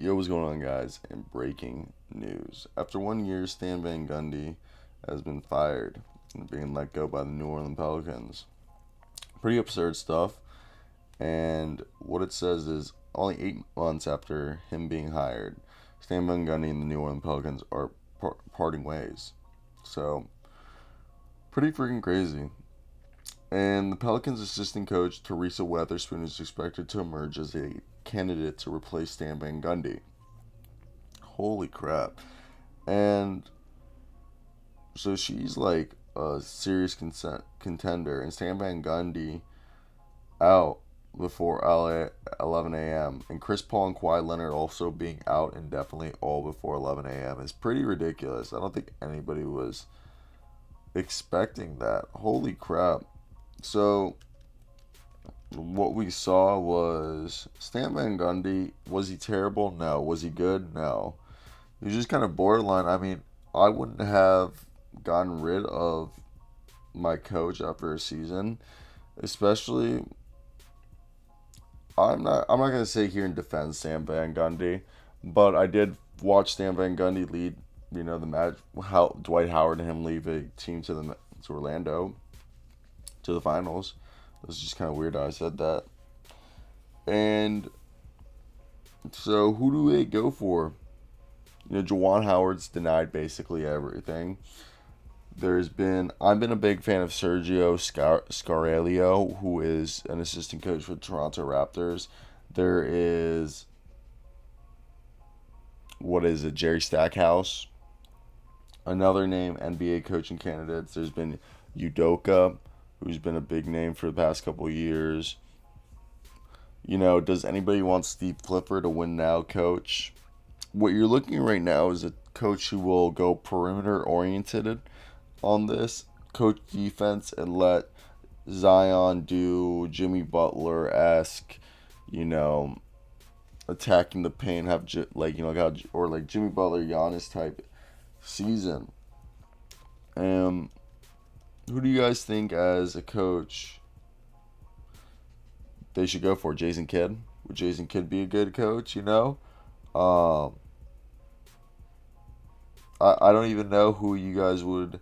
Yo, what's going on, guys? And breaking news. After 1 year, Stan Van Gundy has been fired and being let go by the New Orleans Pelicans. Pretty absurd stuff. And what it says is only 8 months after him being hired, Stan Van Gundy and the New Orleans Pelicans are parting ways. So, pretty freaking crazy. And the Pelicans' assistant coach, Teresa Weatherspoon, is expected to emerge as a candidate to replace Stan Van Gundy. Holy crap. And so she's like a serious contender. And Stan Van Gundy out before 11 a.m. And Chris Paul and Kawhi Leonard also being out indefinitely all before 11 a.m. is pretty ridiculous. I don't think anybody was expecting that. Holy crap. So what we saw was Stan Van Gundy. Was he terrible? No. Was he good? No. He was just kind of borderline. I mean, I wouldn't have gotten rid of my coach after a season, especially. I'm not gonna say here and defend Stan Van Gundy, but I did watch Stan Van Gundy lead. The match. How Dwight Howard and him leave a team to Orlando to the finals. It was just kind of weird how I said that. And so, who do they go for? Juwan Howard's denied basically everything. I've been a big fan of Sergio Scarelio, who is an assistant coach for the Toronto Raptors. There is, what is it, Jerry Stackhouse. Another name, NBA coaching candidates. There's been Udoka, who's been a big name for the past couple of years. Does anybody want Steve Clifford, a win now coach? What you're looking at right now is a coach who will go perimeter oriented on this, coach defense, and let Zion do Jimmy Butler-esque, attacking the paint, have like Jimmy Butler, Giannis type season. Who do you guys think as a coach they should go for? Jason Kidd? Would Jason Kidd be a good coach? I don't even know who you guys would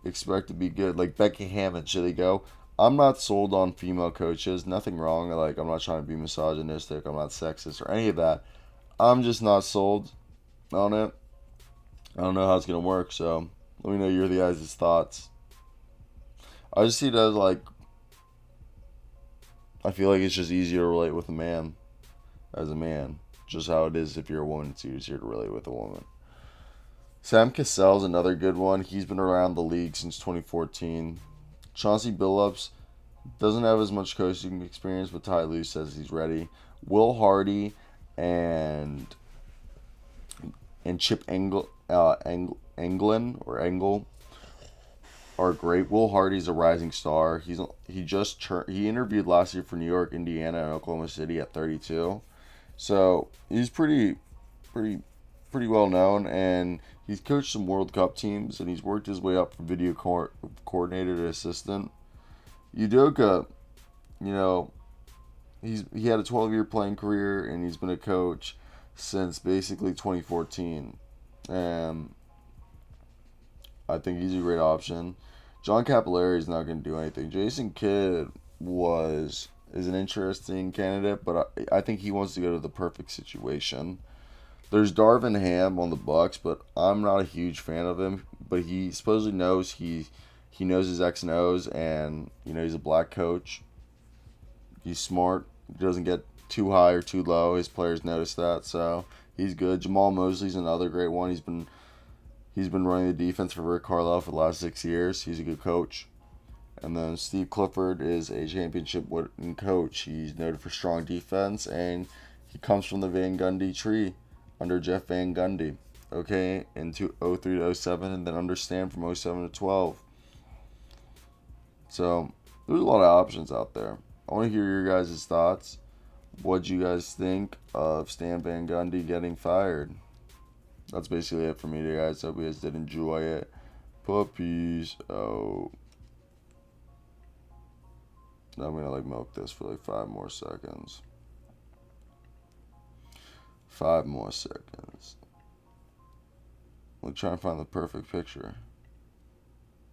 expect to be good. Like Becky Hammond, should they go? I'm not sold on female coaches. Nothing wrong. Like, I'm not trying to be misogynistic. I'm not sexist or any of that. I'm just not sold on it. I don't know how it's gonna work. So let me know your guys' thoughts. I just see it as like, I feel like it's just easier to relate with a man as a man. Just how it is if you're a woman, it's easier to relate with a woman. Sam Cassell's another good one. He's been around the league since 2014. Chauncey Billups doesn't have as much coaching experience, but Ty Lue says he's ready. Will Hardy and Chip Engle are great. Will Hardy's a rising star. He interviewed last year for New York, Indiana, and Oklahoma City at 32. So he's pretty well known, and he's coached some World Cup teams, and he's worked his way up from video coordinator to assistant. Udoka, he had a 12-year playing career, and he's been a coach since basically 2014. And I think he's a great option. John Capillari is not going to do anything. Jason Kidd is an interesting candidate, but I think he wants to go to the perfect situation. There's Darvin Ham on the Bucks, but I'm not a huge fan of him. But he supposedly knows he knows his X and O's, and he's a black coach. He's smart. He doesn't get too high or too low. His players notice that, so he's good. Jamal Mosley's another great one. He's been running the defense for Rick Carlisle for the last 6 years. He's a good coach. And then Steve Clifford is a championship-winning coach. He's noted for strong defense, and he comes from the Van Gundy tree under Jeff Van Gundy, okay, into 03 to 07, and then under Stan from 07 to 12. So there's a lot of options out there. I want to hear your guys' thoughts. What do you guys think of Stan Van Gundy getting fired? That's basically it for me today, guys. Hope you guys did enjoy it. Puppies. Oh. I'm going to milk this for 5 more seconds. 5 more seconds. We're trying to find the perfect picture.